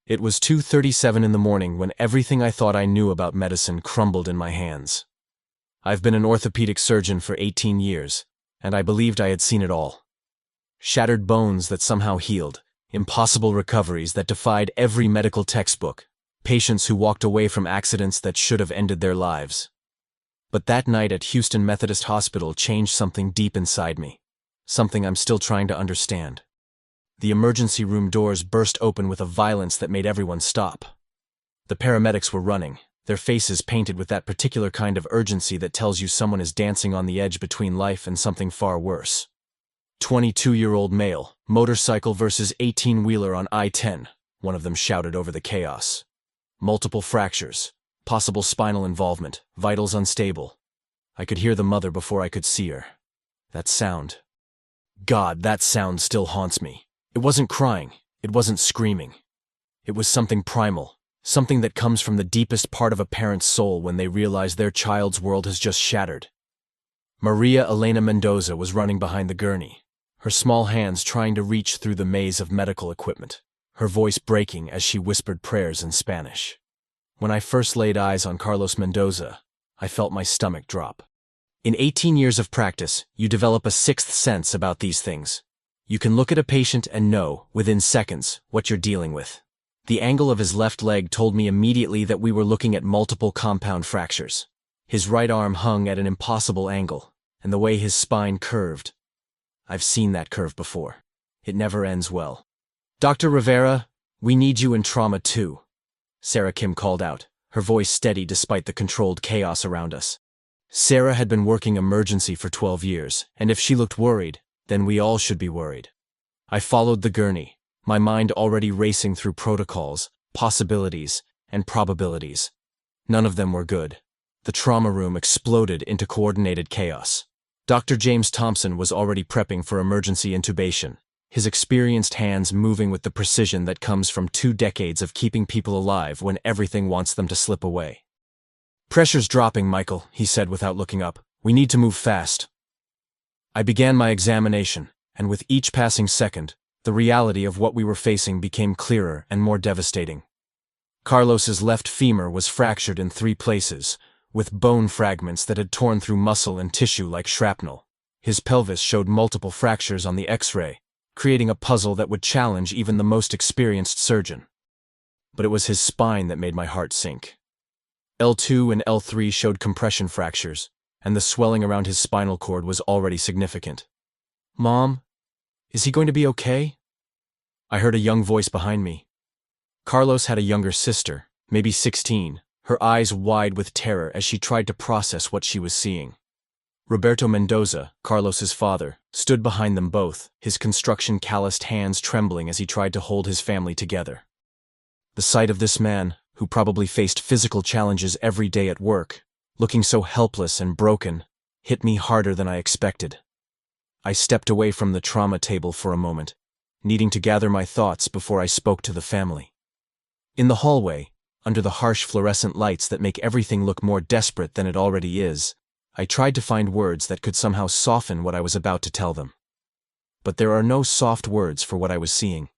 It was 2:37 in the morning when everything I thought I knew about medicine crumbled in my hands. I've been an orthopedic surgeon for 18 years, and I believed I had seen it all. Shattered bones that somehow healed, impossible recoveries that defied every medical textbook, patients who walked away from accidents that should have ended their lives. But that night at Houston Methodist Hospital changed something deep inside me, something I'm still trying to understand. The emergency room doors burst open with a violence that made everyone stop. The paramedics were running, their faces painted with that particular kind of urgency that tells you someone is dancing on the edge between life and something far worse. 22-year-old male, motorcycle versus 18-wheeler on I-10, one of them shouted over the chaos. Multiple fractures, possible spinal involvement, vitals unstable. I could hear the mother before I could see her. That sound. God, that sound still haunts me. It wasn't crying, it wasn't screaming. It was something primal, something that comes from the deepest part of a parent's soul when they realize their child's world has just shattered. Maria Elena Mendoza was running behind the gurney, her small hands trying to reach through the maze of medical equipment, her voice breaking as she whispered prayers in Spanish. When I first laid eyes on Carlos Mendoza, I felt my stomach drop. In 18 years of practice, you develop a sixth sense about these things. You can look at a patient and know, within seconds, what you're dealing with. The angle of his left leg told me immediately that we were looking at multiple compound fractures. His right arm hung at an impossible angle, and the way his spine curved. I've seen that curve before. It never ends well. "Dr. Rivera, we need you in trauma too," Sarah Kim called out, her voice steady despite the controlled chaos around us. Sarah had been working emergency for 12 years, and if she looked worried, then we all should be worried. I followed the gurney, my mind already racing through protocols, possibilities, and probabilities. None of them were good. The trauma room exploded into coordinated chaos. Dr. James Thompson was already prepping for emergency intubation, his experienced hands moving with the precision that comes from 2 decades of keeping people alive when everything wants them to slip away. "Pressure's dropping, Michael," he said without looking up. "We need to move fast." I began my examination, and with each passing second, the reality of what we were facing became clearer and more devastating. Carlos's left femur was fractured in 3 places, with bone fragments that had torn through muscle and tissue like shrapnel. His pelvis showed multiple fractures on the X-ray, creating a puzzle that would challenge even the most experienced surgeon. But it was his spine that made my heart sink. L2 and L3 showed compression fractures, and the swelling around his spinal cord was already significant. "Mom, is he going to be okay?" I heard a young voice behind me. Carlos had a younger sister, maybe 16, her eyes wide with terror as she tried to process what she was seeing. Roberto Mendoza, Carlos's father, stood behind them both, his construction-calloused hands trembling as he tried to hold his family together. The sight of this man, who probably faced physical challenges every day at work, looking so helpless and broken, hit me harder than I expected. I stepped away from the trauma table for a moment, needing to gather my thoughts before I spoke to the family. In the hallway, under the harsh fluorescent lights that make everything look more desperate than it already is, I tried to find words that could somehow soften what I was about to tell them. But there are no soft words for what I was seeing.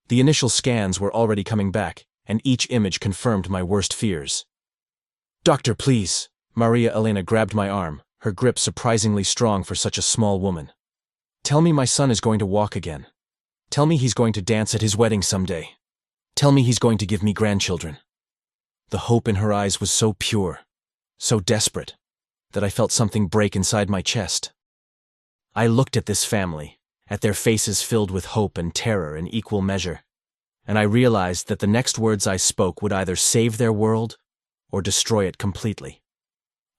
The initial scans were already coming back, and each image confirmed my worst fears. "Doctor, please." Maria Elena grabbed my arm, her grip surprisingly strong for such a small woman. "Tell me my son is going to walk again. Tell me he's going to dance at his wedding someday. Tell me he's going to give me grandchildren." The hope in her eyes was so pure, so desperate, that I felt something break inside my chest. I looked at this family, at their faces filled with hope and terror in equal measure, and I realized that the next words I spoke would either save their world or destroy it completely.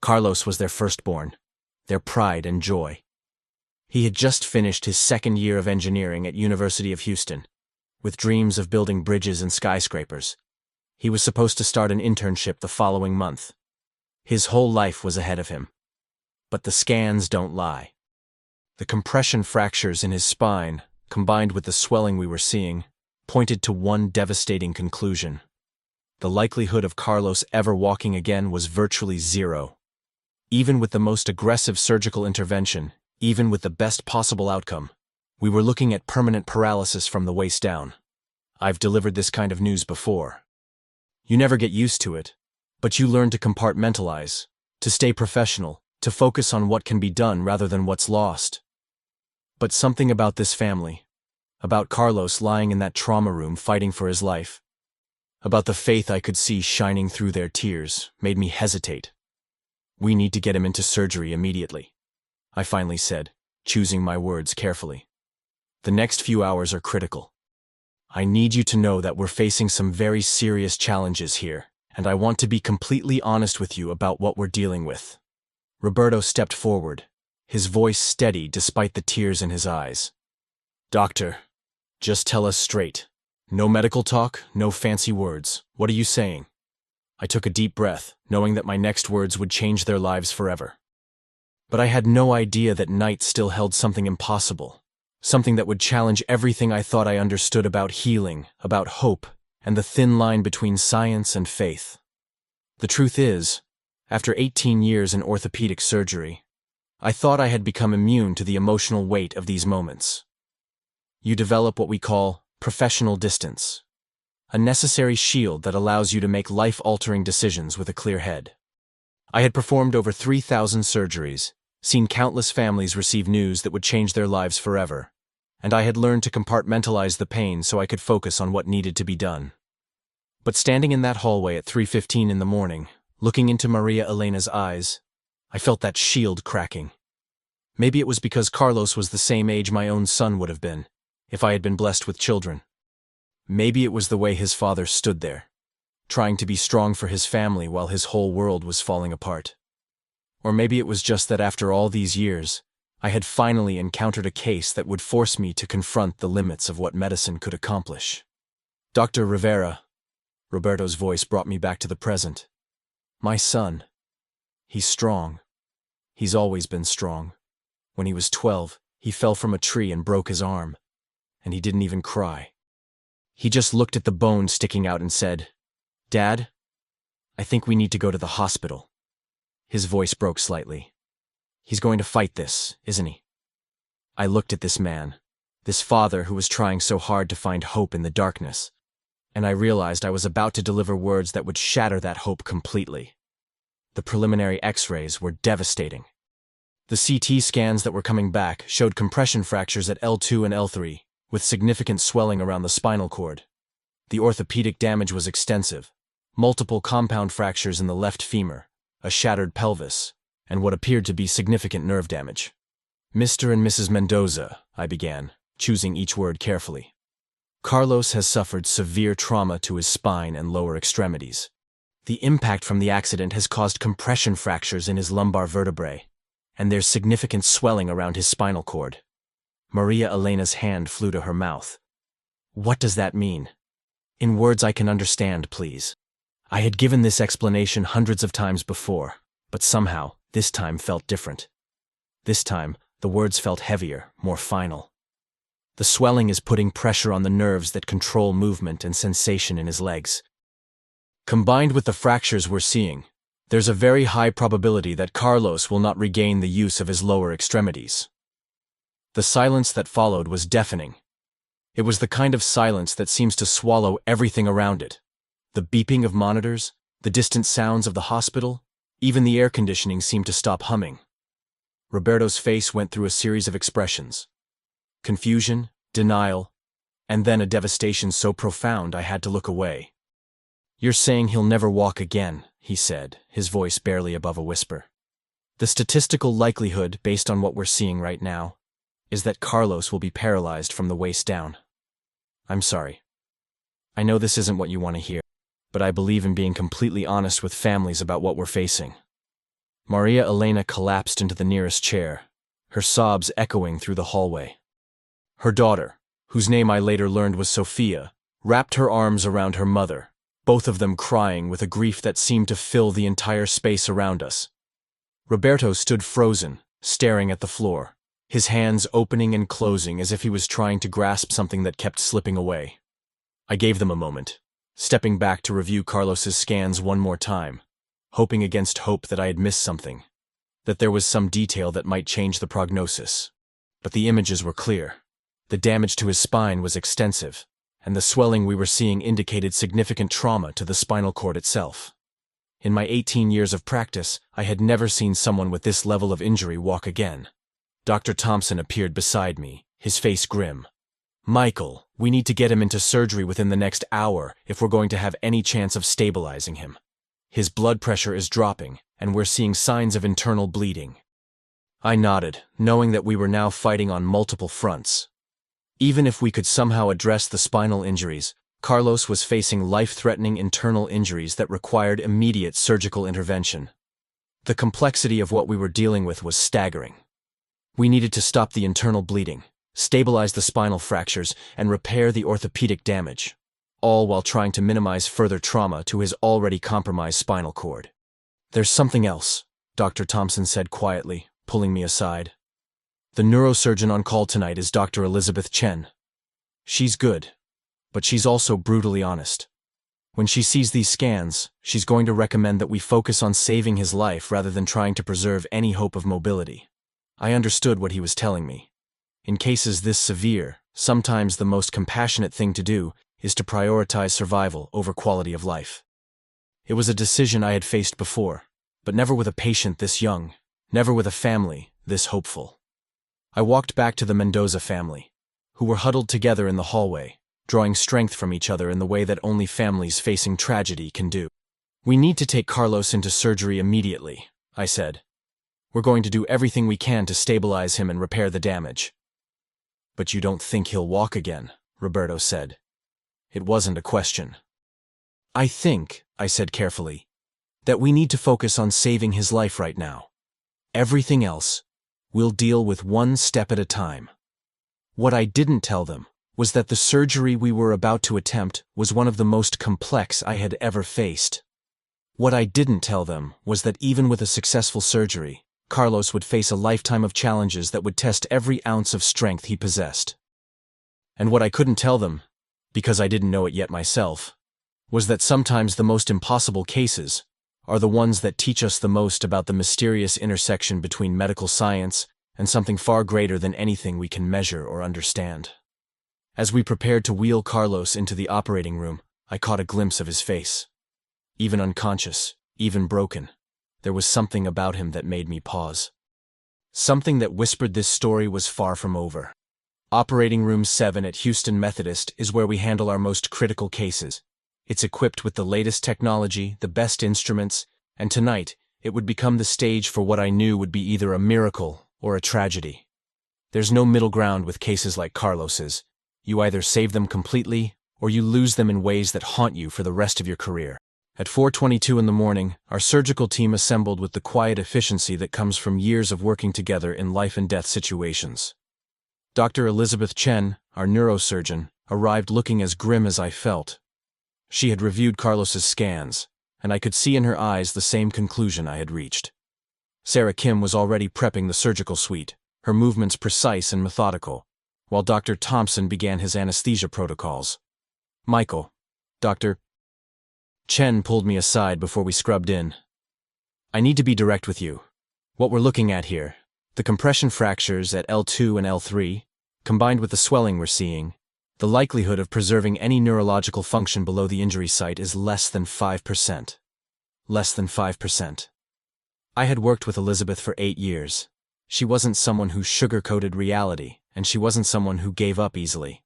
Carlos was their firstborn, their pride and joy. He had just finished his 2nd year of engineering at University of Houston, with dreams of building bridges and skyscrapers. He was supposed to start an internship the following month. His whole life was ahead of him. But the scans don't lie. The compression fractures in his spine, combined with the swelling we were seeing, pointed to one devastating conclusion. The likelihood of Carlos ever walking again was virtually zero. Even with the most aggressive surgical intervention, even with the best possible outcome, we were looking at permanent paralysis from the waist down. I've delivered this kind of news before. You never get used to it, but you learn to compartmentalize, to stay professional, to focus on what can be done rather than what's lost. But something about this family, about Carlos lying in that trauma room fighting for his life, about the faith I could see shining through their tears, made me hesitate. We need to get him into surgery immediately, I finally said, choosing my words carefully. The next few hours are critical. I need you to know that we're facing some very serious challenges here, and I want to be completely honest with you about what we're dealing with. Roberto stepped forward, his voice steady despite the tears in his eyes. Doctor, just tell us straight. No medical talk, no fancy words. What are you saying? I took a deep breath, knowing that my next words would change their lives forever. But I had no idea that night still held something impossible, something that would challenge everything I thought I understood about healing, about hope, and the thin line between science and faith. The truth is, after 18 years in orthopedic surgery, I thought I had become immune to the emotional weight of these moments. You develop what we call professional distance, a necessary shield that allows you to make life-altering decisions with a clear head. I had performed over 3,000 surgeries, seen countless families receive news that would change their lives forever, and I had learned to compartmentalize the pain so I could focus on what needed to be done. But standing in that hallway at 3:15 in the morning, looking into Maria Elena's eyes, I felt that shield cracking. Maybe it was because Carlos was the same age my own son would have been, if I had been blessed with children. Maybe it was the way his father stood there, trying to be strong for his family while his whole world was falling apart. Or maybe it was just that after all these years, I had finally encountered a case that would force me to confront the limits of what medicine could accomplish. Dr. Rivera, Roberto's voice brought me back to the present. My son. He's strong. He's always been strong. When he was 12, he fell from a tree and broke his arm. And he didn't even cry. He just looked at the bone sticking out and said, "Dad, I think we need to go to the hospital." His voice broke slightly. He's going to fight this, isn't he? I looked at this man, this father who was trying so hard to find hope in the darkness, and I realized I was about to deliver words that would shatter that hope completely. The preliminary X-rays were devastating. The CT scans that were coming back showed compression fractures at L2 and L3, with significant swelling around the spinal cord. The orthopedic damage was extensive, multiple compound fractures in the left femur, a shattered pelvis, and what appeared to be significant nerve damage. Mr. and Mrs. Mendoza, I began, choosing each word carefully. Carlos has suffered severe trauma to his spine and lower extremities. The impact from the accident has caused compression fractures in his lumbar vertebrae, and there's significant swelling around his spinal cord. Maria Elena's hand flew to her mouth. What does that mean? In words I can understand, please. I had given this explanation hundreds of times before, but somehow, this time felt different. This time, the words felt heavier, more final. The swelling is putting pressure on the nerves that control movement and sensation in his legs. Combined with the fractures we're seeing, there's a very high probability that Carlos will not regain the use of his lower extremities. The silence that followed was deafening. It was the kind of silence that seems to swallow everything around it. The beeping of monitors, the distant sounds of the hospital, even the air conditioning seemed to stop humming. Roberto's face went through a series of expressions. Confusion, denial, and then a devastation so profound I had to look away. "You're saying he'll never walk again," he said, his voice barely above a whisper. "The statistical likelihood, based on what we're seeing right now, is that Carlos will be paralyzed from the waist down. I'm sorry. I know this isn't what you want to hear, but I believe in being completely honest with families about what we're facing." Maria Elena collapsed into the nearest chair, her sobs echoing through the hallway. Her daughter, whose name I later learned was Sophia, wrapped her arms around her mother, both of them crying with a grief that seemed to fill the entire space around us. Roberto stood frozen, staring at the floor, his hands opening and closing as if he was trying to grasp something that kept slipping away. I gave them a moment, stepping back to review Carlos's scans one more time, hoping against hope that I had missed something, that there was some detail that might change the prognosis. But the images were clear. The damage to his spine was extensive, and the swelling we were seeing indicated significant trauma to the spinal cord itself. In my 18 years of practice, I had never seen someone with this level of injury walk again. Dr. Thompson appeared beside me, his face grim. "Michael, we need to get him into surgery within the next hour if we're going to have any chance of stabilizing him. His blood pressure is dropping, and we're seeing signs of internal bleeding." I nodded, knowing that we were now fighting on multiple fronts. Even if we could somehow address the spinal injuries, Carlos was facing life-threatening internal injuries that required immediate surgical intervention. The complexity of what we were dealing with was staggering. We needed to stop the internal bleeding, stabilize the spinal fractures, and repair the orthopedic damage, all while trying to minimize further trauma to his already compromised spinal cord. "There's something else," Dr. Thompson said quietly, pulling me aside. "The neurosurgeon on call tonight is Dr. Elizabeth Chen. She's good, but she's also brutally honest. When she sees these scans, she's going to recommend that we focus on saving his life rather than trying to preserve any hope of mobility." I understood what he was telling me. In cases this severe, sometimes the most compassionate thing to do is to prioritize survival over quality of life. It was a decision I had faced before, but never with a patient this young, never with a family this hopeful. I walked back to the Mendoza family, who were huddled together in the hallway, drawing strength from each other in the way that only families facing tragedy can do. "We need to take Carlos into surgery immediately," I said. "We're going to do everything we can to stabilize him and repair the damage." "But you don't think he'll walk again?" Roberto said. It wasn't a question. "I think," I said carefully, "that we need to focus on saving his life right now. Everything else, we'll deal with one step at a time." What I didn't tell them was that the surgery we were about to attempt was one of the most complex I had ever faced. What I didn't tell them was that even with a successful surgery, Carlos would face a lifetime of challenges that would test every ounce of strength he possessed. And what I couldn't tell them, because I didn't know it yet myself, was that sometimes the most impossible cases are the ones that teach us the most about the mysterious intersection between medical science and something far greater than anything we can measure or understand. As we prepared to wheel Carlos into the operating room, I caught a glimpse of his face. Even unconscious, even broken, there was something about him that made me pause. Something that whispered this story was far from over. Operating Room 7 at Houston Methodist is where we handle our most critical cases. It's equipped with the latest technology, the best instruments, and tonight, it would become the stage for what I knew would be either a miracle or a tragedy. There's no middle ground with cases like Carlos's. You either save them completely, or you lose them in ways that haunt you for the rest of your career. At 4:22 in the morning, our surgical team assembled with the quiet efficiency that comes from years of working together in life-and-death situations. Dr. Elizabeth Chen, our neurosurgeon, arrived looking as grim as I felt. She had reviewed Carlos's scans, and I could see in her eyes the same conclusion I had reached. Sarah Kim was already prepping the surgical suite, her movements precise and methodical, while Dr. Thompson began his anesthesia protocols. "Michael, Dr. Chen pulled me aside before we scrubbed in. "I need to be direct with you. What we're looking at here, the compression fractures at L2 and L3, combined with the swelling we're seeing, the likelihood of preserving any neurological function below the injury site is less than 5%. Less than 5%. I had worked with Elizabeth for 8 years. She wasn't someone who sugar-coated reality, and she wasn't someone who gave up easily.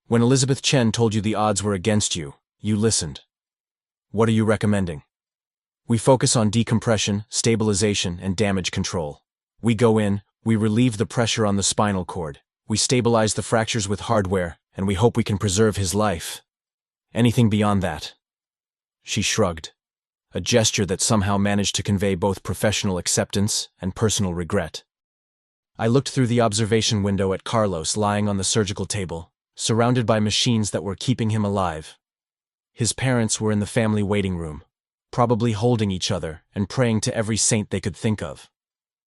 When Elizabeth Chen told you the odds were against you, you listened. What are you recommending? We focus on decompression, stabilization, and damage control. We go in, we relieve the pressure on the spinal cord, we stabilize the fractures with hardware, and we hope we can preserve his life. Anything beyond that?" She shrugged, a gesture that somehow managed to convey both professional acceptance and personal regret. I looked through the observation window at Carlos lying on the surgical table, surrounded by machines that were keeping him alive. His parents were in the family waiting room, probably holding each other and praying to every saint they could think of.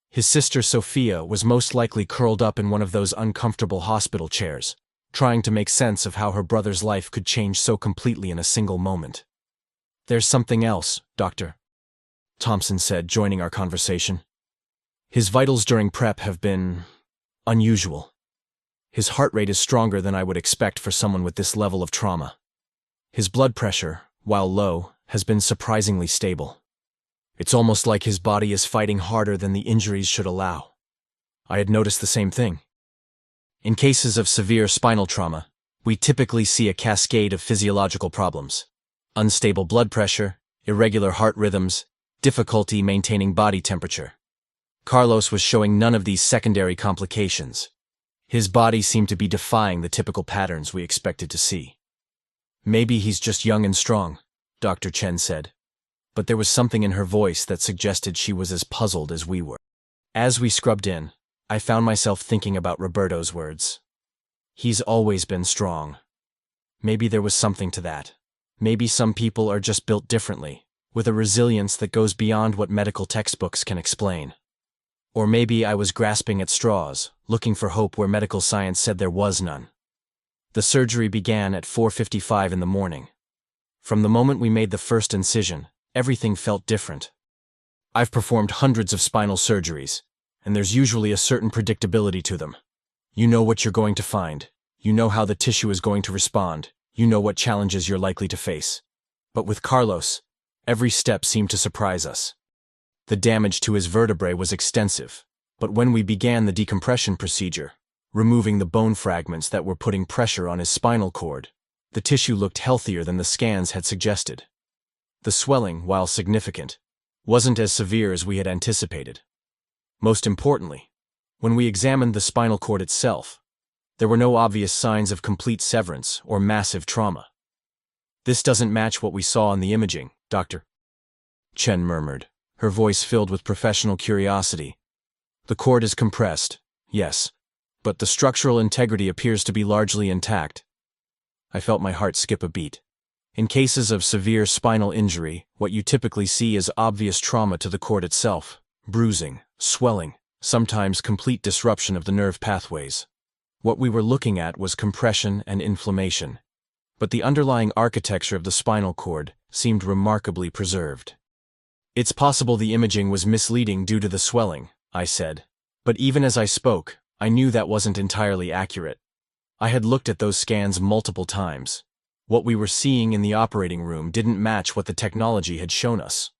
His sister Sophia was most likely curled up in one of those uncomfortable hospital chairs, trying to make sense of how her brother's life could change so completely in a single moment. "There's something else, Doctor," Thompson said, joining our conversation. "His vitals during prep have been unusual. His heart rate is stronger than I would expect for someone with this level of trauma. His blood pressure, while low, has been surprisingly stable. It's almost like his body is fighting harder than the injuries should allow. I had noticed the same thing. In cases of severe spinal trauma, we typically see a cascade of physiological problems: unstable blood pressure, irregular heart rhythms, difficulty maintaining body temperature. Carlos was showing none of these secondary complications. His body seemed to be defying the typical patterns we expected to see. "Maybe he's just young and strong," Dr. Chen said. But there was something in her voice that suggested she was as puzzled as we were. As we scrubbed in, I found myself thinking about Roberto's words. He's always been strong. Maybe there was something to that. Maybe some people are just built differently, with a resilience that goes beyond what medical textbooks can explain. Or maybe I was grasping at straws, looking for hope where medical science said there was none. The surgery began at 4:55 in the morning. From the moment we made the first incision, everything felt different. I've performed hundreds of spinal surgeries, and there's usually a certain predictability to them. You know what you're going to find. You know how the tissue is going to respond. You know what challenges you're likely to face. But with Carlos, every step seemed to surprise us. The damage to his vertebrae was extensive, but when we began the decompression procedure, removing the bone fragments that were putting pressure on his spinal cord, the tissue looked healthier than the scans had suggested. The swelling, while significant, wasn't as severe as we had anticipated. Most importantly, when we examined the spinal cord itself, there were no obvious signs of complete severance or massive trauma. "This doesn't match what we saw in the imaging, Doctor," Chen murmured, her voice filled with professional curiosity. "The cord is compressed, yes, but the structural integrity appears to be largely intact." I felt my heart skip a beat. In cases of severe spinal injury, what you typically see is obvious trauma to the cord itself: bruising, swelling, sometimes complete disruption of the nerve pathways. What we were looking at was compression and inflammation, but the underlying architecture of the spinal cord seemed remarkably preserved. "It's possible the imaging was misleading due to the swelling," I said, but even as I spoke, I knew that wasn't entirely accurate. I had looked at those scans multiple times. What we were seeing in the operating room didn't match what the technology had shown us.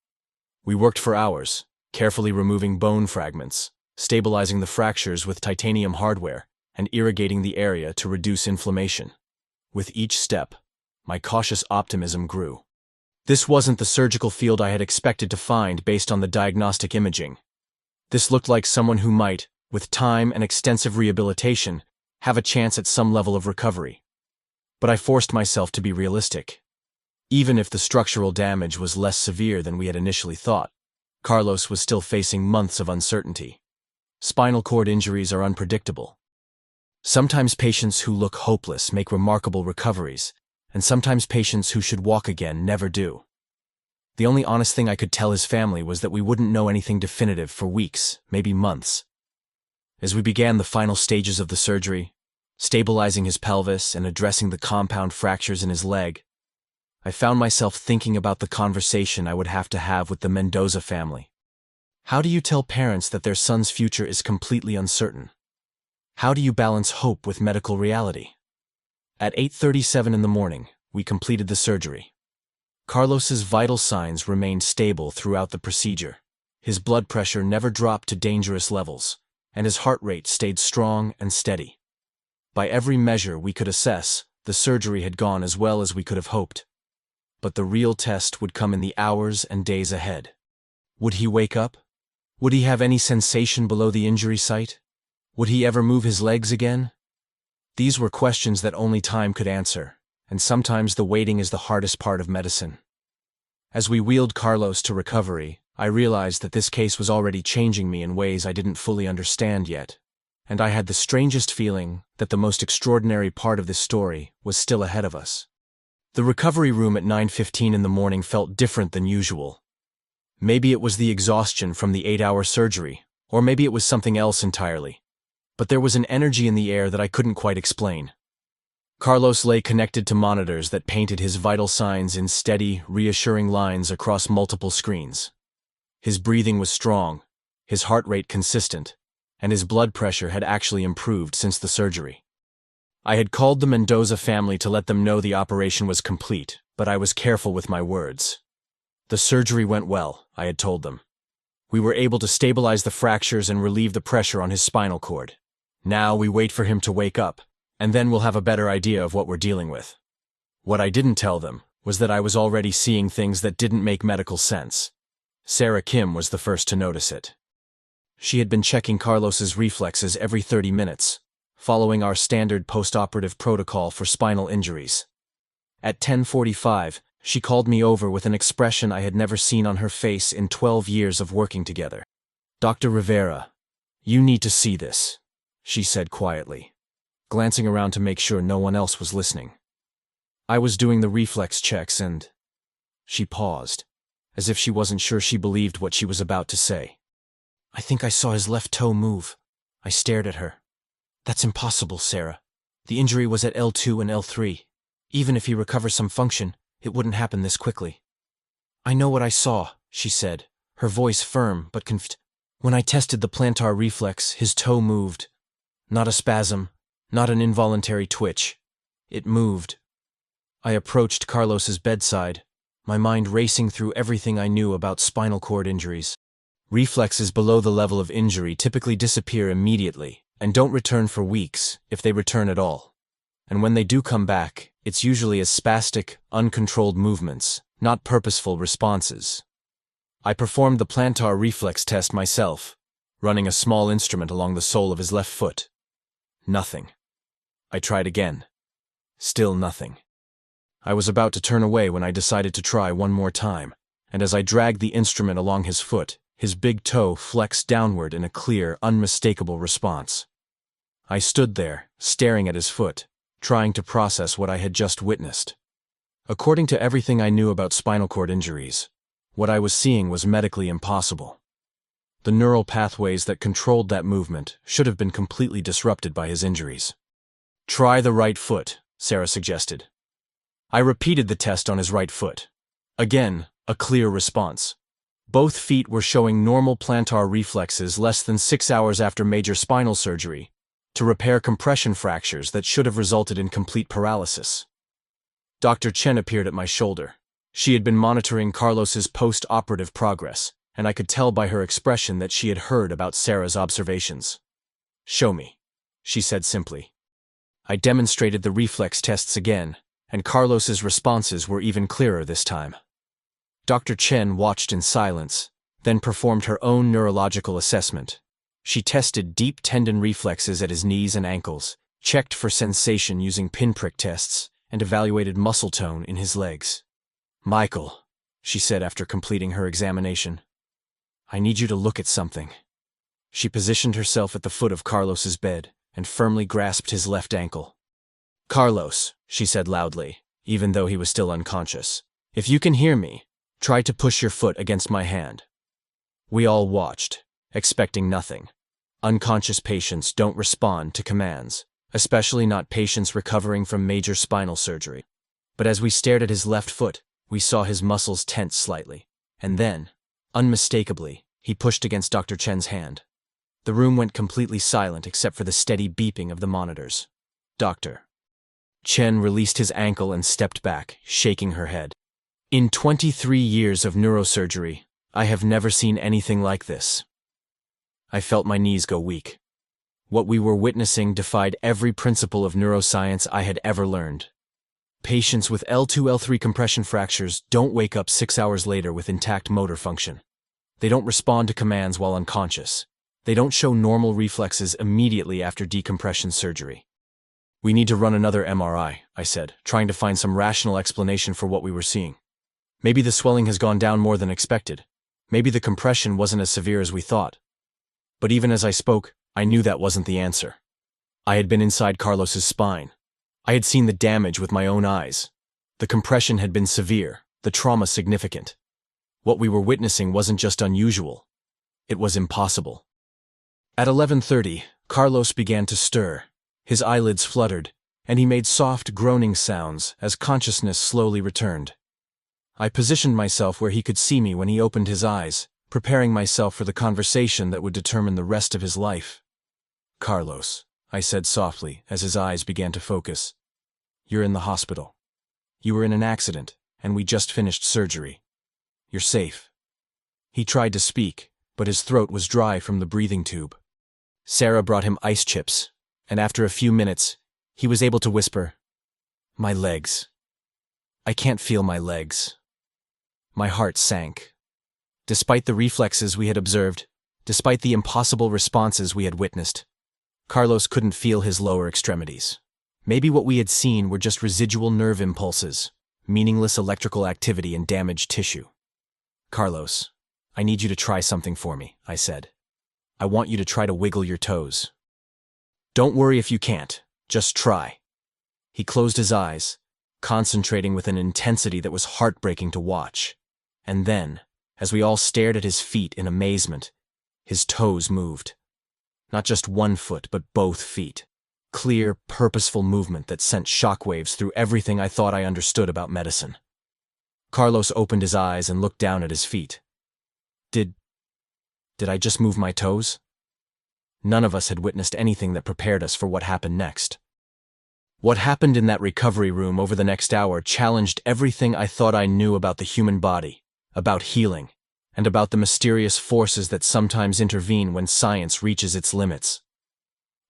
We worked for hours, carefully removing bone fragments, stabilizing the fractures with titanium hardware, and irrigating the area to reduce inflammation. With each step, my cautious optimism grew. This wasn't the surgical field I had expected to find based on the diagnostic imaging. This looked like someone who might, with time and extensive rehabilitation, have a chance at some level of recovery. But I forced myself to be realistic. Even if the structural damage was less severe than we had initially thought, Carlos was still facing months of uncertainty. Spinal cord injuries are unpredictable. Sometimes patients who look hopeless make remarkable recoveries, and sometimes patients who should walk again never do. The only honest thing I could tell his family was that we wouldn't know anything definitive for weeks, maybe months. As we began the final stages of the surgery, stabilizing his pelvis and addressing the compound fractures in his leg, I found myself thinking about the conversation I would have to have with the Mendoza family. How do you tell parents that their son's future is completely uncertain? How do you balance hope with medical reality? At 8:37 in the morning, we completed the surgery. Carlos's vital signs remained stable throughout the procedure. His blood pressure never dropped to dangerous levels, and his heart rate stayed strong and steady. By every measure we could assess, the surgery had gone as well as we could have hoped. But the real test would come in the hours and days ahead. Would he wake up? Would he have any sensation below the injury site? Would he ever move his legs again? These were questions that only time could answer, and sometimes the waiting is the hardest part of medicine. As we wheeled Carlos to recovery, I realized that this case was already changing me in ways I didn't fully understand yet, and I had the strangest feeling that the most extraordinary part of this story was still ahead of us. The recovery room at 9:15 in the morning felt different than usual. Maybe it was the exhaustion from the 8-hour surgery, or maybe it was something else entirely. But there was an energy in the air that I couldn't quite explain. Carlos lay connected to monitors that painted his vital signs in steady, reassuring lines across multiple screens. His breathing was strong, his heart rate consistent, and his blood pressure had actually improved since the surgery. I had called the Mendoza family to let them know the operation was complete, but I was careful with my words. The surgery went well, I had told them. We were able to stabilize the fractures and relieve the pressure on his spinal cord. Now we wait for him to wake up, and then we'll have a better idea of what we're dealing with. What I didn't tell them was that I was already seeing things that didn't make medical sense. Sarah Kim was the first to notice it. She had been checking Carlos's reflexes every 30 minutes, following our standard post-operative protocol for spinal injuries. At 10:45, she called me over with an expression I had never seen on her face in 12 years of working together. "Dr. Rivera, you need to see this," she said quietly, glancing around to make sure no one else was listening. I was doing the reflex checks and... She paused, as if she wasn't sure she believed what she was about to say. "I think I saw his left toe move." I stared at her. "That's impossible, Sarah. The injury was at L2 and L3. Even if he recovers some function, it wouldn't happen this quickly." "I know what I saw," she said, her voice firm but confused. "When I tested the plantar reflex, his toe moved. Not a spasm, not an involuntary twitch. It moved." I approached Carlos's bedside, my mind racing through everything I knew about spinal cord injuries. Reflexes below the level of injury typically disappear immediately and don't return for weeks, if they return at all. And when they do come back, it's usually as spastic, uncontrolled movements, not purposeful responses. I performed the plantar reflex test myself, running a small instrument along the sole of his left foot. Nothing. I tried again. Still nothing. I was about to turn away when I decided to try one more time, and as I dragged the instrument along his foot, his big toe flexed downward in a clear, unmistakable response. I stood there, staring at his foot, trying to process what I had just witnessed. According to everything I knew about spinal cord injuries, what I was seeing was medically impossible. The neural pathways that controlled that movement should have been completely disrupted by his injuries. "Try the right foot," Sarah suggested. I repeated the test on his right foot. Again, a clear response. Both feet were showing normal plantar reflexes less than 6 hours after major spinal surgery to repair compression fractures that should have resulted in complete paralysis. Dr. Chen appeared at my shoulder. She had been monitoring Carlos's post-operative progress, and I could tell by her expression that she had heard about Sarah's observations. "Show me," she said simply. I demonstrated the reflex tests again, and Carlos's responses were even clearer this time. Dr. Chen watched in silence, then performed her own neurological assessment. She tested deep tendon reflexes at his knees and ankles, checked for sensation using pinprick tests, and evaluated muscle tone in his legs. "Michael," she said after completing her examination, "I need you to look at something." She positioned herself at the foot of Carlos's bed and firmly grasped his left ankle. "Carlos," she said loudly, even though he was still unconscious, "if you can hear me, try to push your foot against my hand." We all watched, expecting nothing. Unconscious patients don't respond to commands, especially not patients recovering from major spinal surgery. But as we stared at his left foot, we saw his muscles tense slightly, and then, unmistakably, he pushed against Dr. Chen's hand. The room went completely silent except for the steady beeping of the monitors. Dr. Chen released his ankle and stepped back, shaking her head. "In 23 years of neurosurgery, I have never seen anything like this." I felt my knees go weak. What we were witnessing defied every principle of neuroscience I had ever learned. Patients with L2, L3 compression fractures don't wake up 6 hours later with intact motor function. They don't respond to commands while unconscious. They don't show normal reflexes immediately after decompression surgery. "We need to run another MRI," I said, trying to find some rational explanation for what we were seeing. "Maybe the swelling has gone down more than expected. Maybe the compression wasn't as severe as we thought." But even as I spoke, I knew that wasn't the answer. I had been inside Carlos's spine. I had seen the damage with my own eyes. The compression had been severe, the trauma significant. What we were witnessing wasn't just unusual. It was impossible. At 11:30, Carlos began to stir. His eyelids fluttered, and he made soft, groaning sounds as consciousness slowly returned. I positioned myself where he could see me when he opened his eyes, preparing myself for the conversation that would determine the rest of his life. "Carlos," I said softly as his eyes began to focus. You're in the hospital. You were in an accident, and we just finished surgery. You're safe. He tried to speak, but his throat was dry from the breathing tube. Sarah brought him ice chips, and after a few minutes, he was able to whisper, "My legs. I can't feel my legs." My heart sank. Despite the reflexes we had observed, despite the impossible responses we had witnessed, Carlos couldn't feel his lower extremities. Maybe what we had seen were just residual nerve impulses, meaningless electrical activity and damaged tissue. "Carlos, I need you to try something for me," I said. "I want you to try to wiggle your toes. Don't worry if you can't, just try." He closed his eyes, concentrating with an intensity that was heartbreaking to watch. And then, as we all stared at his feet in amazement, his toes moved. Not just one foot, but both feet. Clear, purposeful movement that sent shockwaves through everything I thought I understood about medicine. Carlos opened his eyes and looked down at his feet. Did I just move my toes? None of us had witnessed anything that prepared us for what happened next. What happened in that recovery room over the next hour challenged everything I thought I knew about the human body, about healing, and about the mysterious forces that sometimes intervene when science reaches its limits.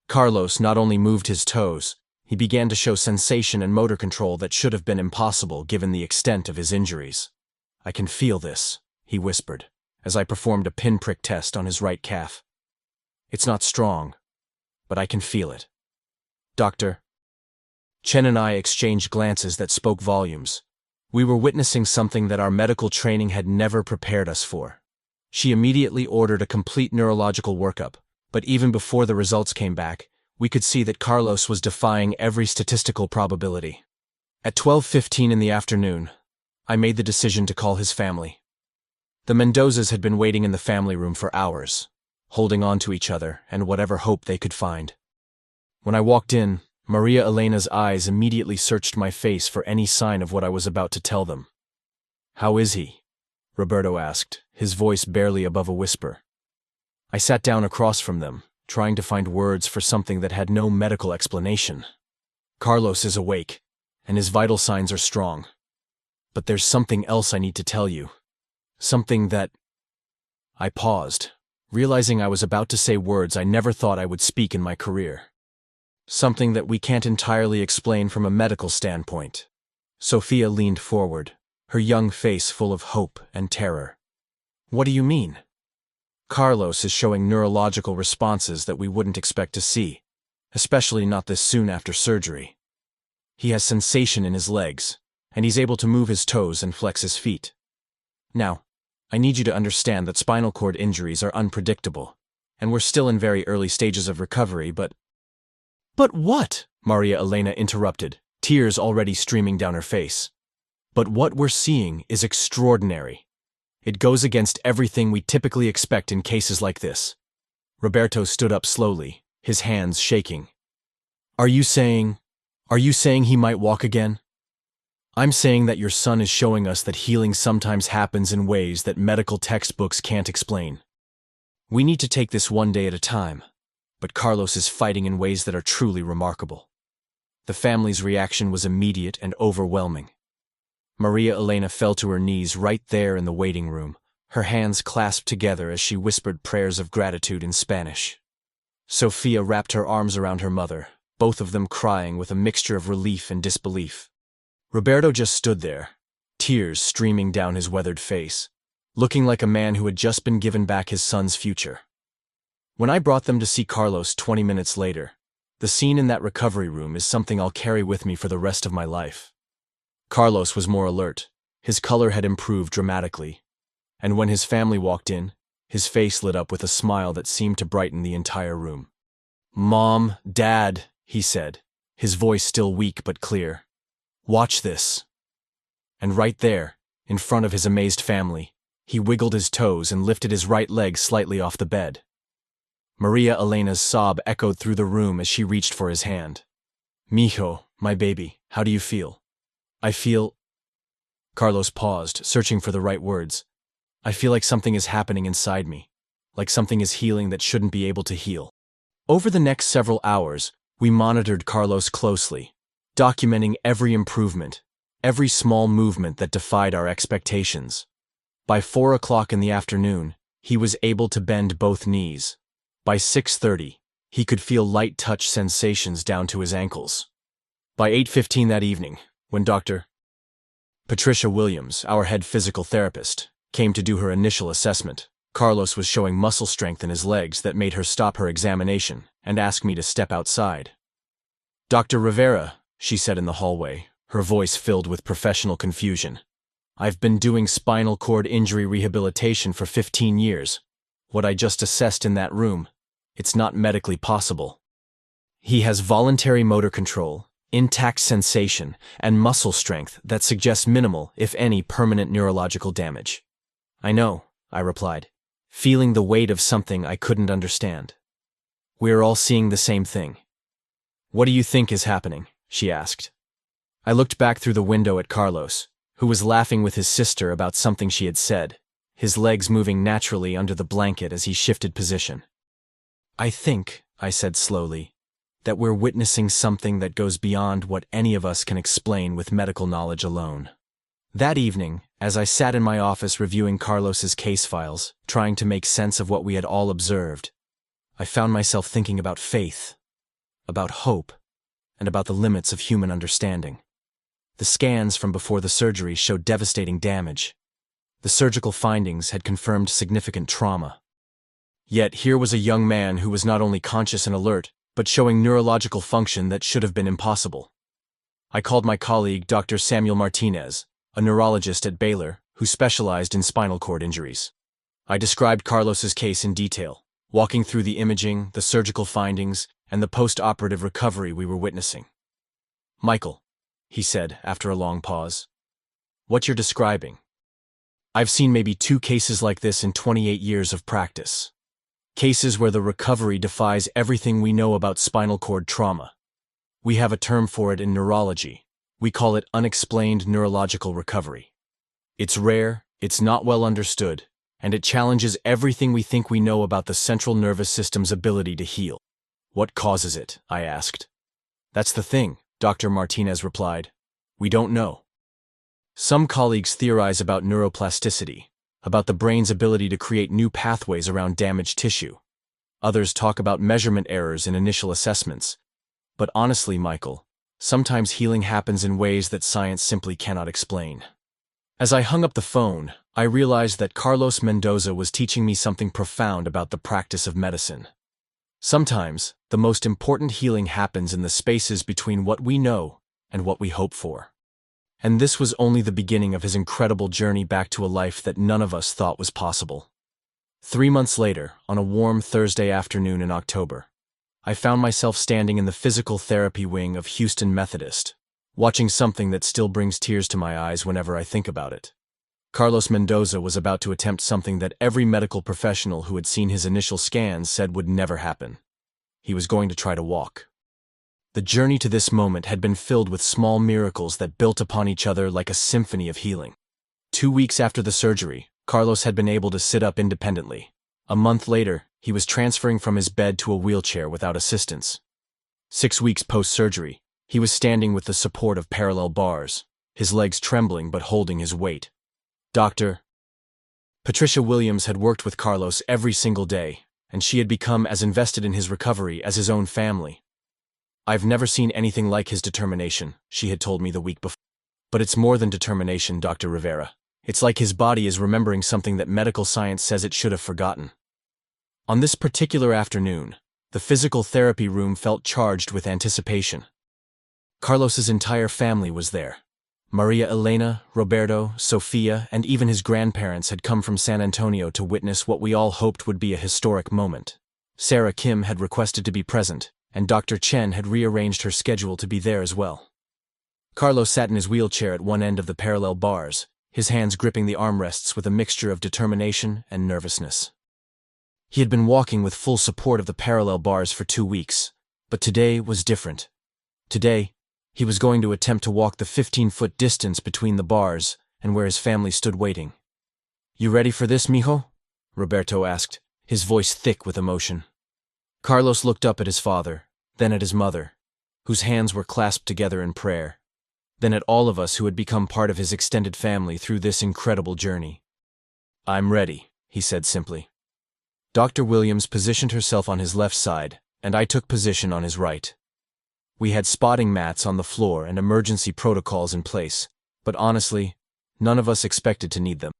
Carlos not only moved his toes, he began to show sensation and motor control that should have been impossible given the extent of his injuries. "I can feel this," he whispered, as I performed a pinprick test on his right calf. "It's not strong, but I can feel it. Doctor." Chen and I exchanged glances that spoke volumes. We were witnessing something that our medical training had never prepared us for. She immediately ordered a complete neurological workup, but even before the results came back, we could see that Carlos was defying every statistical probability. At 12:15 in the afternoon, I made the decision to call his family. The Mendozas had been waiting in the family room for hours, holding on to each other and whatever hope they could find. When I walked in, Maria Elena's eyes immediately searched my face for any sign of what I was about to tell them. "How is he?" Roberto asked, his voice barely above a whisper. I sat down across from them, trying to find words for something that had no medical explanation. "Carlos is awake, and his vital signs are strong. But there's something else I need to tell you. Something that—" I paused, realizing I was about to say words I never thought I would speak in my career. "Something that we can't entirely explain from a medical standpoint." Sophia leaned forward, her young face full of hope and terror. "What do you mean?" "Carlos is showing neurological responses that we wouldn't expect to see, especially not this soon after surgery. He has sensation in his legs, and he's able to move his toes and flex his feet. Now, I need you to understand that spinal cord injuries are unpredictable, and we're still in very early stages of recovery, but—" "But what?" Maria Elena interrupted, tears already streaming down her face. "But what we're seeing is extraordinary. It goes against everything we typically expect in cases like this." Roberto stood up slowly, his hands shaking. Are you saying he might walk again?" "I'm saying that your son is showing us that healing sometimes happens in ways that medical textbooks can't explain. We need to take this one day at a time, but Carlos is fighting in ways that are truly remarkable." The family's reaction was immediate and overwhelming. Maria Elena fell to her knees right there in the waiting room, her hands clasped together as she whispered prayers of gratitude in Spanish. Sophia wrapped her arms around her mother, both of them crying with a mixture of relief and disbelief. Roberto just stood there, tears streaming down his weathered face, looking like a man who had just been given back his son's future. When I brought them to see Carlos 20 minutes later, the scene in that recovery room is something I'll carry with me for the rest of my life. Carlos was more alert, his color had improved dramatically, and when his family walked in, his face lit up with a smile that seemed to brighten the entire room. "Mom, Dad," he said, his voice still weak but clear. "Watch this." And right there, in front of his amazed family, he wiggled his toes and lifted his right leg slightly off the bed. Maria Elena's sob echoed through the room as she reached for his hand. "Mijo, my baby, how do you feel?" "I feel—" Carlos paused, searching for the right words. "I feel like something is happening inside me, like something is healing that shouldn't be able to heal." Over the next several hours, we monitored Carlos closely, documenting every improvement, every small movement that defied our expectations. By 4 o'clock in the afternoon, he was able to bend both knees. By 6:30, he could feel light touch sensations down to his ankles. By 8:15 that evening, when Dr. Patricia Williams, our head physical therapist, came to do her initial assessment, Carlos was showing muscle strength in his legs that made her stop her examination and ask me to step outside. "Dr. Rivera," she said in the hallway, her voice filled with professional confusion. "I've been doing spinal cord injury rehabilitation for 15 years. What I just assessed in that room, it's not medically possible. He has voluntary motor control, intact sensation, and muscle strength that suggests minimal, if any, permanent neurological damage." "I know," I replied, feeling the weight of something I couldn't understand. "We're all seeing the same thing." "What do you think is happening?" she asked. I looked back through the window at Carlos, who was laughing with his sister about something she had said, his legs moving naturally under the blanket as he shifted position. "I think," I said slowly, "that we're witnessing something that goes beyond what any of us can explain with medical knowledge alone." That evening, as I sat in my office reviewing Carlos's case files, trying to make sense of what we had all observed, I found myself thinking about faith, about hope, and about the limits of human understanding. The scans from before the surgery showed devastating damage. The surgical findings had confirmed significant trauma. Yet here was a young man who was not only conscious and alert, but showing neurological function that should have been impossible. I called my colleague Dr. Samuel Martinez, a neurologist at Baylor who specialized in spinal cord injuries. I described Carlos's case in detail, walking through the imaging, the surgical findings, and the post-operative recovery we were witnessing. "Michael," he said after a long pause, "what you're describing, I've seen maybe 2 cases like this in 28 years of practice. Cases where the recovery defies everything we know about spinal cord trauma. We have a term for it in neurology. We call it unexplained neurological recovery. It's rare, it's not well understood, and it challenges everything we think we know about the central nervous system's ability to heal." "What causes it?" I asked. "That's the thing," Dr. Martinez replied. "We don't know. Some colleagues theorize about neuroplasticity, about the brain's ability to create new pathways around damaged tissue. Others talk about measurement errors in initial assessments. But honestly, Michael, sometimes healing happens in ways that science simply cannot explain." As I hung up the phone, I realized that Carlos Mendoza was teaching me something profound about the practice of medicine. Sometimes, the most important healing happens in the spaces between what we know and what we hope for. And this was only the beginning of his incredible journey back to a life that none of us thought was possible. 3 months later, on a warm Thursday afternoon in October, I found myself standing in the physical therapy wing of Houston Methodist, watching something that still brings tears to my eyes whenever I think about it. Carlos Mendoza was about to attempt something that every medical professional who had seen his initial scans said would never happen. He was going to try to walk. The journey to this moment had been filled with small miracles that built upon each other like a symphony of healing. 2 weeks after the surgery, Carlos had been able to sit up independently. A month later, he was transferring from his bed to a wheelchair without assistance. 6 weeks post-surgery, he was standing with the support of parallel bars, his legs trembling but holding his weight. Dr. Patricia Williams had worked with Carlos every single day, and she had become as invested in his recovery as his own family. "I've never seen anything like his determination," she had told me the week before. "But it's more than determination, Dr. Rivera. It's like his body is remembering something that medical science says it should have forgotten." On this particular afternoon, the physical therapy room felt charged with anticipation. Carlos's entire family was there. Maria Elena, Roberto, Sofia, and even his grandparents had come from San Antonio to witness what we all hoped would be a historic moment. Sarah Kim had requested to be present, and Dr. Chen had rearranged her schedule to be there as well. Carlos sat in his wheelchair at one end of the parallel bars, his hands gripping the armrests with a mixture of determination and nervousness. He had been walking with full support of the parallel bars for 2 weeks, but today was different. Today, he was going to attempt to walk the 15-foot distance between the bars and where his family stood waiting. "You ready for this, mijo?" Roberto asked, his voice thick with emotion. Carlos looked up at his father, then at his mother, whose hands were clasped together in prayer, then at all of us who had become part of his extended family through this incredible journey. "I'm ready," he said simply. Dr. Williams positioned herself on his left side, and I took position on his right. We had spotting mats on the floor and emergency protocols in place, but honestly, none of us expected to need them.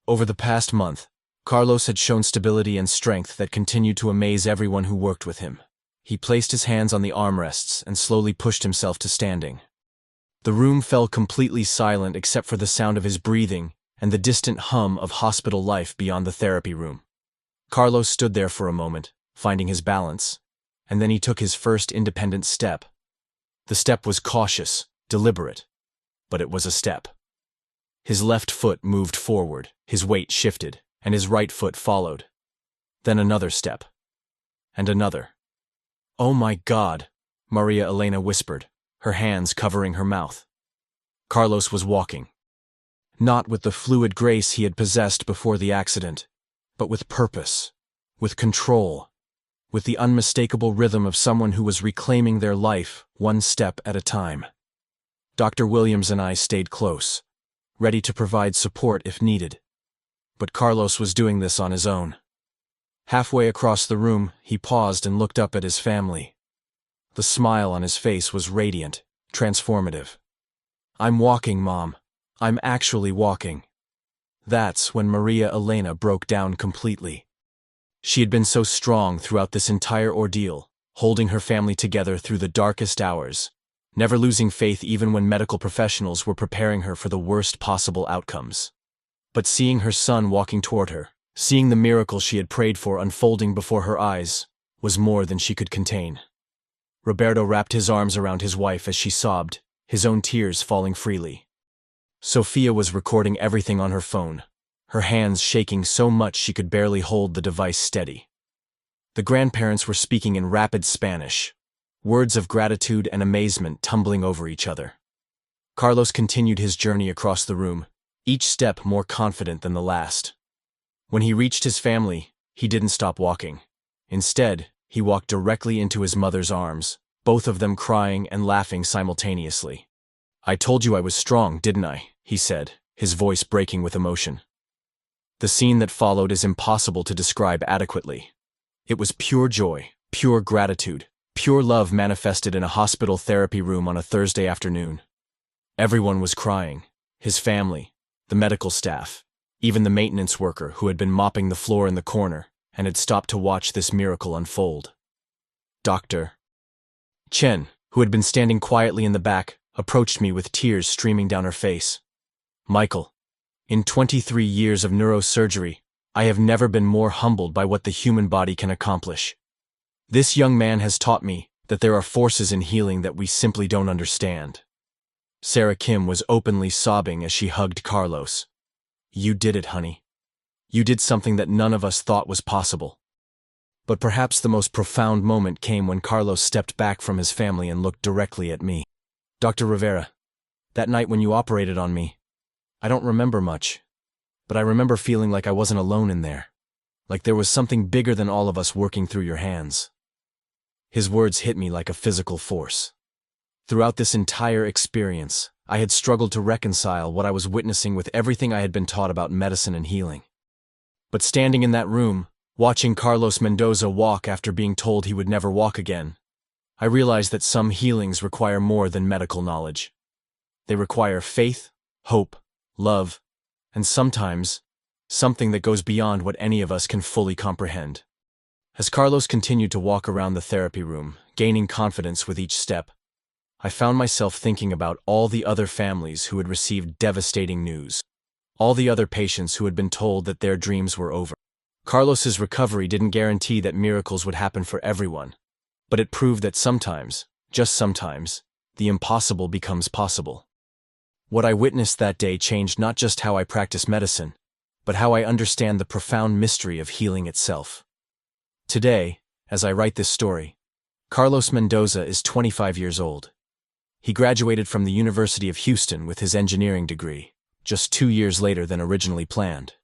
Over the past month, Carlos had shown stability and strength that continued to amaze everyone who worked with him. He placed his hands on the armrests and slowly pushed himself to standing. The room fell completely silent except for the sound of his breathing and the distant hum of hospital life beyond the therapy room. Carlos stood there for a moment, finding his balance, and then he took his first independent step. The step was cautious, deliberate, but it was a step. His left foot moved forward, his weight shifted, and his right foot followed. Then another step. And another. "Oh my God," Maria Elena whispered, her hands covering her mouth. Carlos was walking. Not with the fluid grace he had possessed before the accident, but with purpose, with control, with the unmistakable rhythm of someone who was reclaiming their life one step at a time. Dr. Williams and I stayed close, ready to provide support if needed. But Carlos was doing this on his own. Halfway across the room, he paused and looked up at his family. The smile on his face was radiant, transformative. "I'm walking, Mom. I'm actually walking." That's when Maria Elena broke down completely. She had been so strong throughout this entire ordeal, holding her family together through the darkest hours, never losing faith even when medical professionals were preparing her for the worst possible outcomes. But seeing her son walking toward her, seeing the miracle she had prayed for unfolding before her eyes, was more than she could contain. Roberto wrapped his arms around his wife as she sobbed, his own tears falling freely. Sophia was recording everything on her phone, her hands shaking so much she could barely hold the device steady. The grandparents were speaking in rapid Spanish, words of gratitude and amazement tumbling over each other. Carlos continued his journey across the room, each step more confident than the last. When he reached his family, he didn't stop walking. Instead, he walked directly into his mother's arms, both of them crying and laughing simultaneously. "I told you I was strong, didn't I?" he said, his voice breaking with emotion. The scene that followed is impossible to describe adequately. It was pure joy, pure gratitude, pure love manifested in a hospital therapy room on a Thursday afternoon. Everyone was crying, his family, the medical staff, even the maintenance worker who had been mopping the floor in the corner and had stopped to watch this miracle unfold. Dr. Chen, who had been standing quietly in the back, approached me with tears streaming down her face. "Michael, in 23 years of neurosurgery, I have never been more humbled by what the human body can accomplish. This young man has taught me that there are forces in healing that we simply don't understand." Sarah Kim was openly sobbing as she hugged Carlos. "You did it, honey. You did something that none of us thought was possible." But perhaps the most profound moment came when Carlos stepped back from his family and looked directly at me. "Dr. Rivera, that night when you operated on me, I don't remember much, but I remember feeling like I wasn't alone in there, like there was something bigger than all of us working through your hands." His words hit me like a physical force. Throughout this entire experience, I had struggled to reconcile what I was witnessing with everything I had been taught about medicine and healing. But standing in that room, watching Carlos Mendoza walk after being told he would never walk again, I realized that some healings require more than medical knowledge. They require faith, hope, love, and sometimes, something that goes beyond what any of us can fully comprehend. As Carlos continued to walk around the therapy room, gaining confidence with each step, I found myself thinking about all the other families who had received devastating news. All the other patients who had been told that their dreams were over. Carlos's recovery didn't guarantee that miracles would happen for everyone, but it proved that sometimes, just sometimes, the impossible becomes possible. What I witnessed that day changed not just how I practice medicine, but how I understand the profound mystery of healing itself. Today, as I write this story, Carlos Mendoza is 25 years old. He graduated from the University of Houston with his engineering degree, just 2 years later than originally planned.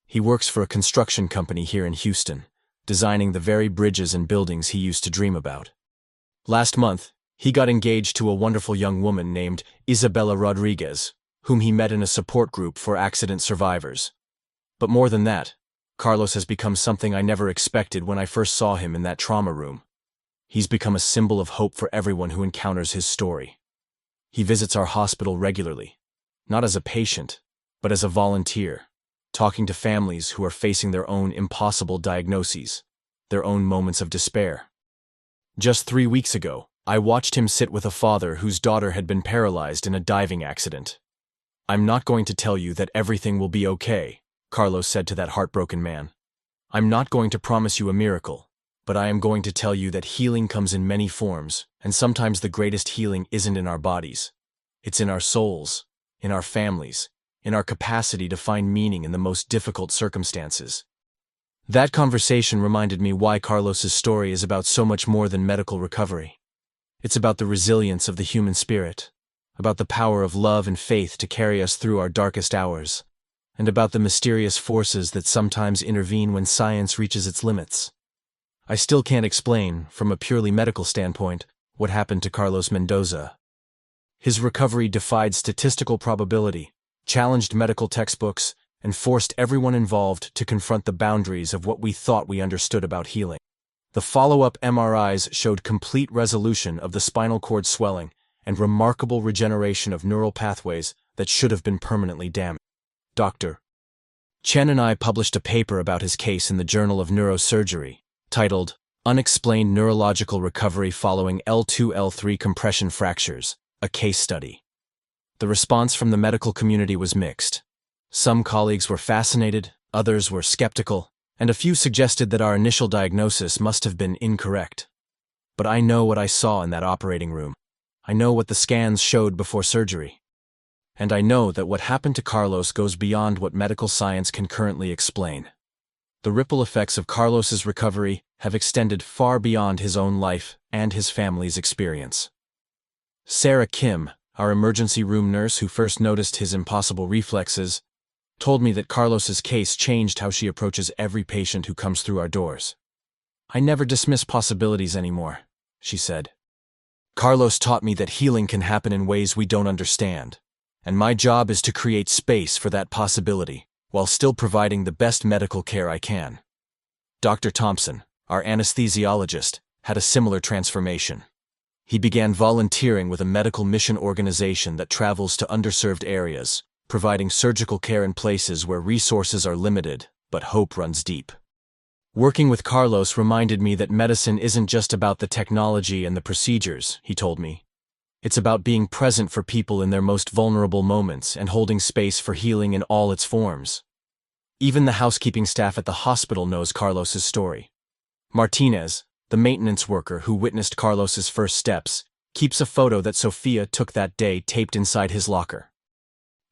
He works for a construction company here in Houston, designing the very bridges and buildings he used to dream about. Last month, he got engaged to a wonderful young woman named Isabella Rodriguez, whom he met in a support group for accident survivors. But more than that, Carlos has become something I never expected when I first saw him in that trauma room. He's become a symbol of hope for everyone who encounters his story. He visits our hospital regularly, not as a patient, but as a volunteer, talking to families who are facing their own impossible diagnoses, their own moments of despair. Just 3 weeks ago, I watched him sit with a father whose daughter had been paralyzed in a diving accident. "I'm not going to tell you that everything will be okay," Carlos said to that heartbroken man. "I'm not going to promise you a miracle, but I am going to tell you that healing comes in many forms, and sometimes the greatest healing isn't in our bodies. It's in our souls, in our families, in our capacity to find meaning in the most difficult circumstances." That conversation reminded me why Carlos's story is about so much more than medical recovery. It's about the resilience of the human spirit, about the power of love and faith to carry us through our darkest hours, and about the mysterious forces that sometimes intervene when science reaches its limits. I still can't explain, from a purely medical standpoint, what happened to Carlos Mendoza. His recovery defied statistical probability, challenged medical textbooks, and forced everyone involved to confront the boundaries of what we thought we understood about healing. The follow-up MRIs showed complete resolution of the spinal cord swelling and remarkable regeneration of neural pathways that should have been permanently damaged. Dr. Chen and I published a paper about his case in the Journal of Neurosurgery, titled "Unexplained Neurological Recovery Following L2-L3 Compression Fractures, a Case Study." The response from the medical community was mixed. Some colleagues were fascinated, others were skeptical, and a few suggested that our initial diagnosis must have been incorrect. But I know what I saw in that operating room. I know what the scans showed before surgery. And I know that what happened to Carlos goes beyond what medical science can currently explain. The ripple effects of Carlos's recovery have extended far beyond his own life and his family's experience. Sarah Kim, our emergency room nurse who first noticed his impossible reflexes, told me that Carlos's case changed how she approaches every patient who comes through our doors. "I never dismiss possibilities anymore," she said. "Carlos taught me that healing can happen in ways we don't understand, and my job is to create space for that possibility while still providing the best medical care I can." Dr. Thompson, our anesthesiologist, had a similar transformation. He began volunteering with a medical mission organization that travels to underserved areas, providing surgical care in places where resources are limited, but hope runs deep. Working with Carlos reminded me that medicine isn't just about the technology and the procedures, he told me. It's about being present for people in their most vulnerable moments and holding space for healing in all its forms. Even the housekeeping staff at the hospital knows Carlos's story. Martinez, the maintenance worker who witnessed Carlos's first steps, keeps a photo that Sophia took that day taped inside his locker.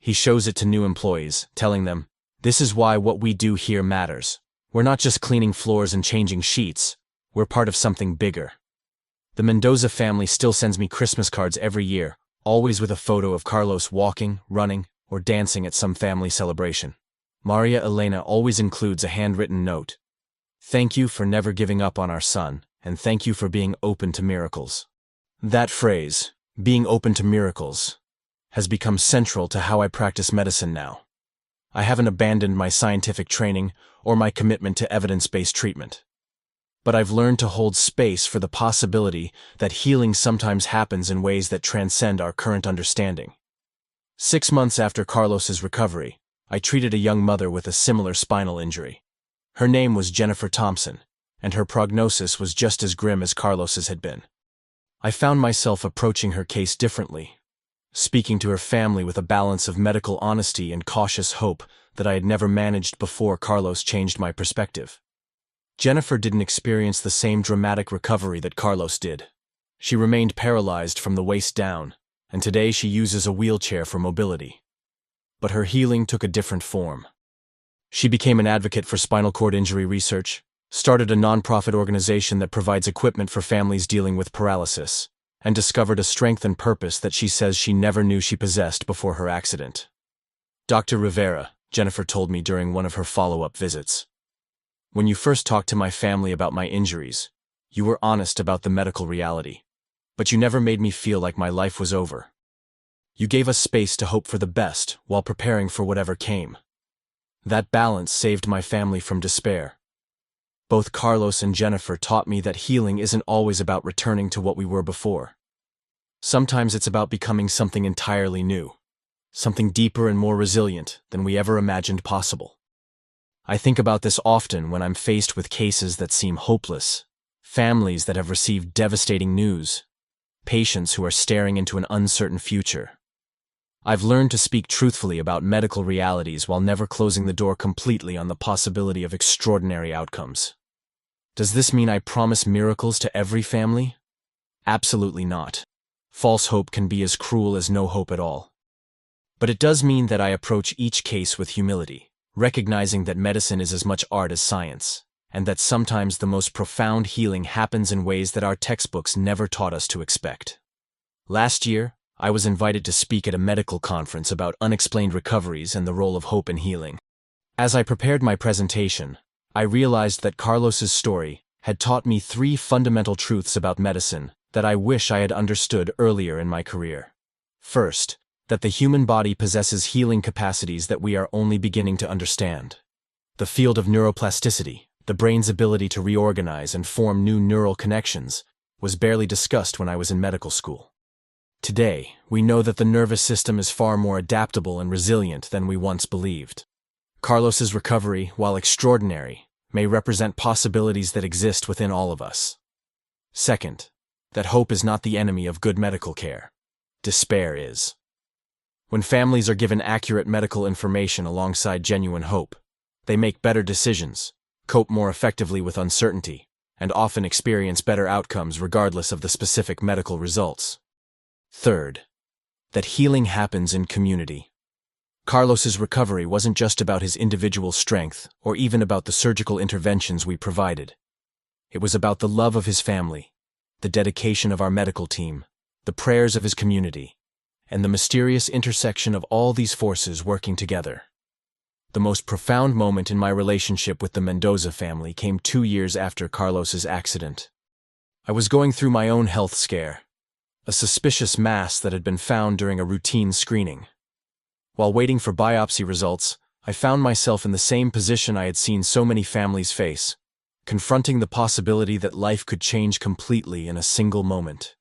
He shows it to new employees, telling them, "This is why what we do here matters. We're not just cleaning floors and changing sheets, we're part of something bigger." The Mendoza family still sends me Christmas cards every year, always with a photo of Carlos walking, running, or dancing at some family celebration. Maria Elena always includes a handwritten note. "Thank you for never giving up on our son, and thank you for being open to miracles." That phrase, being open to miracles, has become central to how I practice medicine now. I haven't abandoned my scientific training or my commitment to evidence-based treatment. But I've learned to hold space for the possibility that healing sometimes happens in ways that transcend our current understanding. 6 months after Carlos's recovery, I treated a young mother with a similar spinal injury. Her name was Jennifer Thompson, and her prognosis was just as grim as Carlos's had been. I found myself approaching her case differently, speaking to her family with a balance of medical honesty and cautious hope that I had never managed before Carlos changed my perspective. Jennifer didn't experience the same dramatic recovery that Carlos did. She remained paralyzed from the waist down, and today she uses a wheelchair for mobility. But her healing took a different form. She became an advocate for spinal cord injury research, started a nonprofit organization that provides equipment for families dealing with paralysis, and discovered a strength and purpose that she says she never knew she possessed before her accident. "Dr. Rivera," Jennifer told me during one of her follow-up visits, When you first talked to my family about my injuries, you were honest about the medical reality, but you never made me feel like my life was over. You gave us space to hope for the best while preparing for whatever came. That balance saved my family from despair. Both Carlos and Jennifer taught me that healing isn't always about returning to what we were before. Sometimes it's about becoming something entirely new, something deeper and more resilient than we ever imagined possible. I think about this often when I'm faced with cases that seem hopeless, families that have received devastating news, patients who are staring into an uncertain future. I've learned to speak truthfully about medical realities while never closing the door completely on the possibility of extraordinary outcomes. Does this mean I promise miracles to every family? Absolutely not. False hope can be as cruel as no hope at all. But it does mean that I approach each case with humility, recognizing that medicine is as much art as science, and that sometimes the most profound healing happens in ways that our textbooks never taught us to expect. Last year, I was invited to speak at a medical conference about unexplained recoveries and the role of hope in healing. As I prepared my presentation, I realized that Carlos's story had taught me 3 fundamental truths about medicine that I wish I had understood earlier in my career. First, that the human body possesses healing capacities that we are only beginning to understand. The field of neuroplasticity, the brain's ability to reorganize and form new neural connections, was barely discussed when I was in medical school. Today, we know that the nervous system is far more adaptable and resilient than we once believed. Carlos's recovery, while extraordinary, may represent possibilities that exist within all of us. Second, that hope is not the enemy of good medical care. Despair is. When families are given accurate medical information alongside genuine hope, they make better decisions, cope more effectively with uncertainty, and often experience better outcomes regardless of the specific medical results. Third, that healing happens in community. Carlos's recovery wasn't just about his individual strength or even about the surgical interventions we provided. It was about the love of his family, the dedication of our medical team, the prayers of his community, and the mysterious intersection of all these forces working together. The most profound moment in my relationship with the Mendoza family came 2 years after Carlos's accident. I was going through my own health scare, a suspicious mass that had been found during a routine screening. While waiting for biopsy results, I found myself in the same position I had seen so many families face, confronting the possibility that life could change completely in a single moment.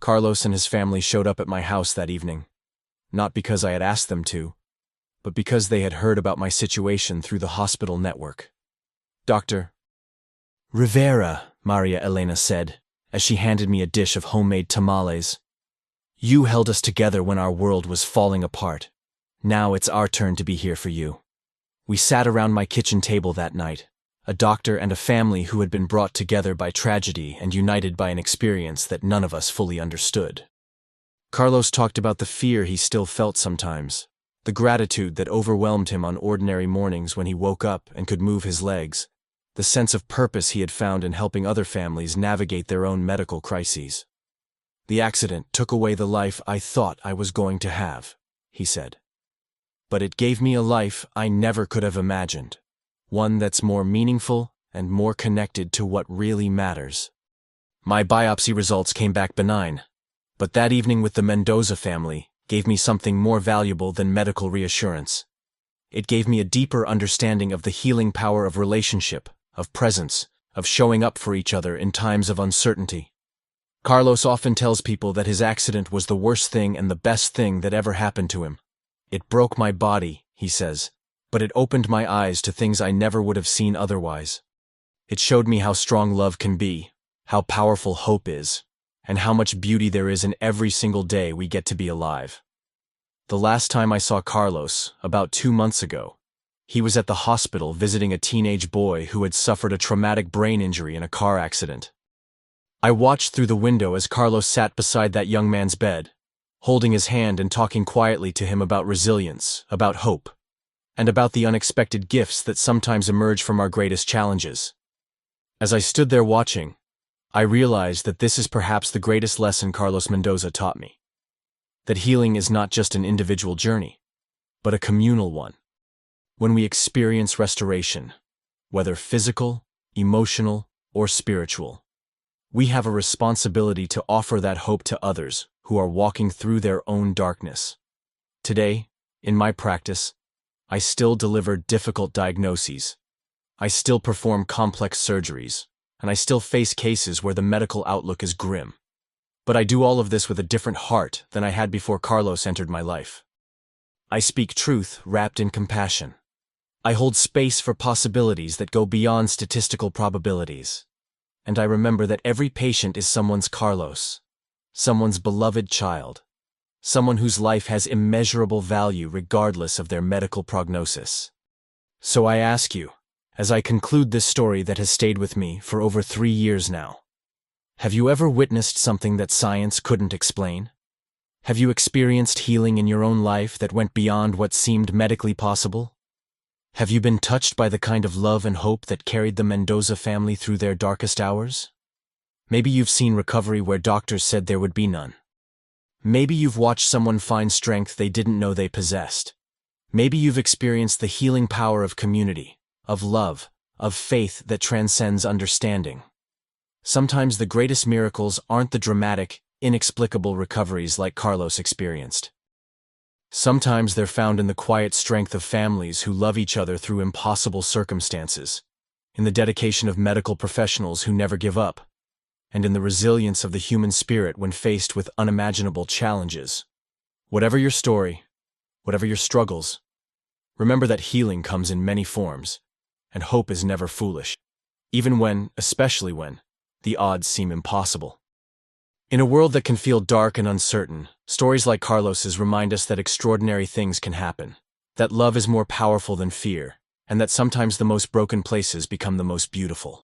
Carlos and his family showed up at my house that evening, not because I had asked them to, but because they had heard about my situation through the hospital network. "Dr. Rivera," Maria Elena said, as she handed me a dish of homemade tamales. "You held us together when our world was falling apart. Now it's our turn to be here for you." We sat around my kitchen table that night, a doctor and a family who had been brought together by tragedy and united by an experience that none of us fully understood. Carlos talked about the fear he still felt sometimes, the gratitude that overwhelmed him on ordinary mornings when he woke up and could move his legs, the sense of purpose he had found in helping other families navigate their own medical crises. "The accident took away the life I thought I was going to have," he said. "But it gave me a life I never could have imagined, one that's more meaningful and more connected to what really matters." My biopsy results came back benign, but that evening with the Mendoza family gave me something more valuable than medical reassurance. It gave me a deeper understanding of the healing power of relationship, of presence, of showing up for each other in times of uncertainty. Carlos often tells people that his accident was the worst thing and the best thing that ever happened to him. "It broke my body," he says, "but it opened my eyes to things I never would have seen otherwise. It showed me how strong love can be, how powerful hope is, and how much beauty there is in every single day we get to be alive." The last time I saw Carlos, about 2 months ago, he was at the hospital visiting a teenage boy who had suffered a traumatic brain injury in a car accident. I watched through the window as Carlos sat beside that young man's bed, holding his hand and talking quietly to him about resilience, about hope, and about the unexpected gifts that sometimes emerge from our greatest challenges. As I stood there watching, I realized that this is perhaps the greatest lesson Carlos Mendoza taught me. That healing is not just an individual journey, but a communal one. When we experience restoration, whether physical, emotional, or spiritual. We have a responsibility to offer that hope to others who are walking through their own darkness. Today, in my practice, I still deliver difficult diagnoses. I still perform complex surgeries, and I still face cases where the medical outlook is grim. But I do all of this with a different heart than I had before Carlos entered my life. I speak truth wrapped in compassion. I hold space for possibilities that go beyond statistical probabilities. And I remember that every patient is someone's Carlos, someone's beloved child, someone whose life has immeasurable value regardless of their medical prognosis. So I ask you, as I conclude this story that has stayed with me for over 3 years now, have you ever witnessed something that science couldn't explain? Have you experienced healing in your own life that went beyond what seemed medically possible? Have you been touched by the kind of love and hope that carried the Mendoza family through their darkest hours? Maybe you've seen recovery where doctors said there would be none. Maybe you've watched someone find strength they didn't know they possessed. Maybe you've experienced the healing power of community, of love, of faith that transcends understanding. Sometimes the greatest miracles aren't the dramatic, inexplicable recoveries like Carlos experienced. Sometimes they're found in the quiet strength of families who love each other through impossible circumstances, in the dedication of medical professionals who never give up, and in the resilience of the human spirit when faced with unimaginable challenges. Whatever your story, whatever your struggles, remember that healing comes in many forms, and hope is never foolish, even when, especially when, the odds seem impossible. In a world that can feel dark and uncertain, stories like Carlos's remind us that extraordinary things can happen, that love is more powerful than fear, and that sometimes the most broken places become the most beautiful.